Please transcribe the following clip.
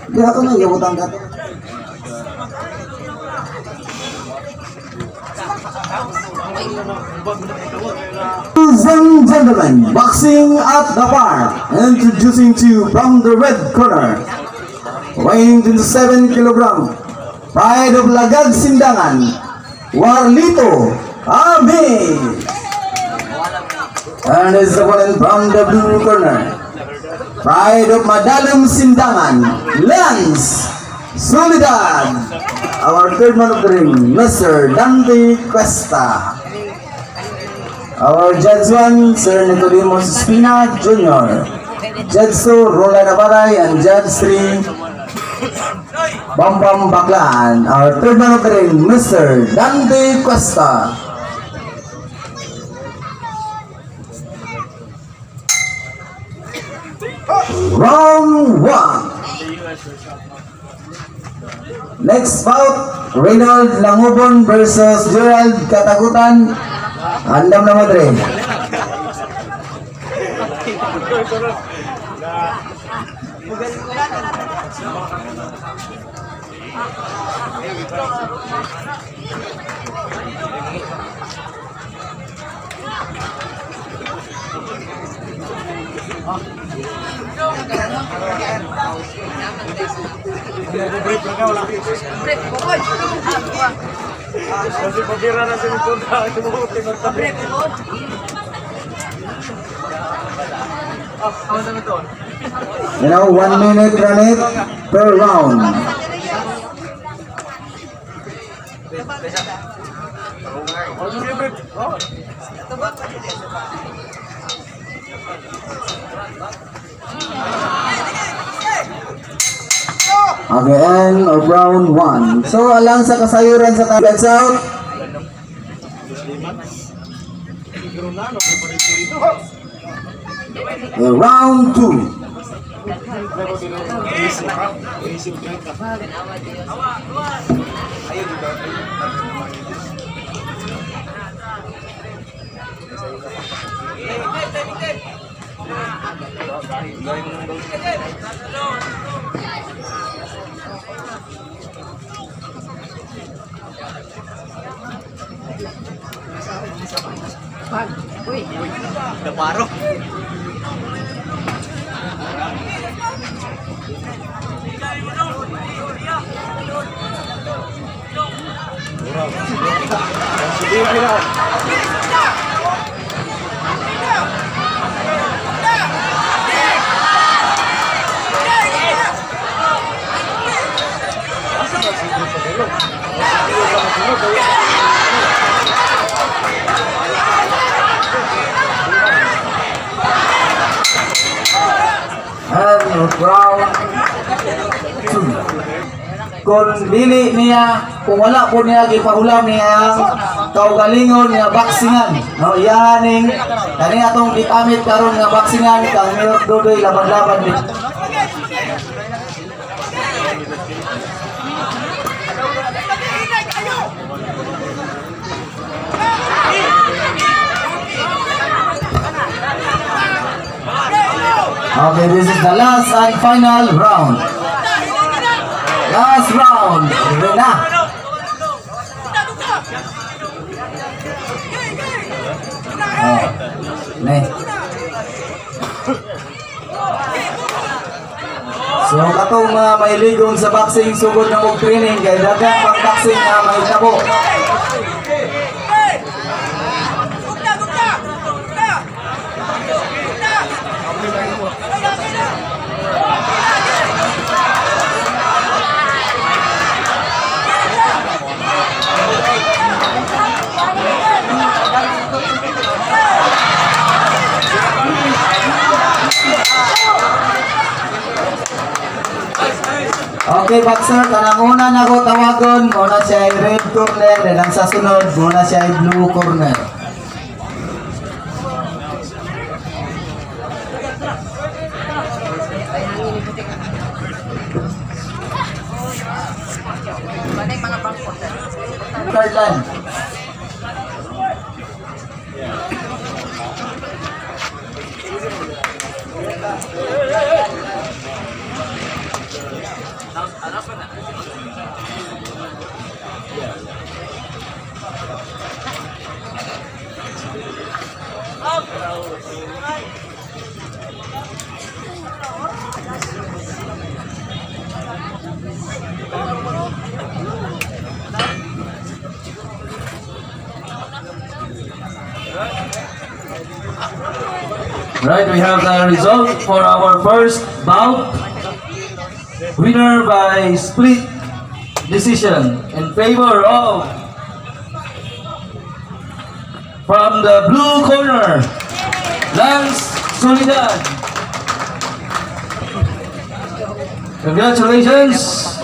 Kaya ako nang gabutang ka. Ladies and gentlemen, boxing at the park. Introducing to you from the red corner, weighing 27 kilogram, pride of Lagag Sindangan, Warlito Abi. And his opponent from the blue corner, pride of Madalam Sindangan, Lance Solidad. Our third man of the ring, Mr. Dante Cuesta. Our Judge 1, Sir Nicodemus Espina Jr. Judge 2, Roland Abaray, and Judge 3, Bambam Baklaan. Our third man of the ring, Mr. Dante Cuesta. Round 1. Next bout, Reynald Langubon versus Gerald Katagutan. Andam na madre. Kasi pabira na sinupunta. You know, 1 minute run it per round. Okay, end of round 1. So, alang sa kasayuran sa targets out. Round 2. Naparo. And round 2. Kung dili niya, kung wala po niya gipahulam niya kaugalingon niya baksingan, no, iyaning kani atong gitamit karon nga baksingan kang Mayor Dodoy laban-laban din. Okay, this is the last and final round. Last round. Rena. Oh, ne. So katong mga mahiligong sa boxing sugod na mong training kay dagang pag-boxing na may tabo. Okay, boxer, kanang una na ko tawagon, muna siya ay red corner, then ang sa sunod, muna siya ay blue corner. Carlan. Right, we have the result for our first bout. Winner by split decision in favor of, from the blue corner, Lance Soledad. Congratulations.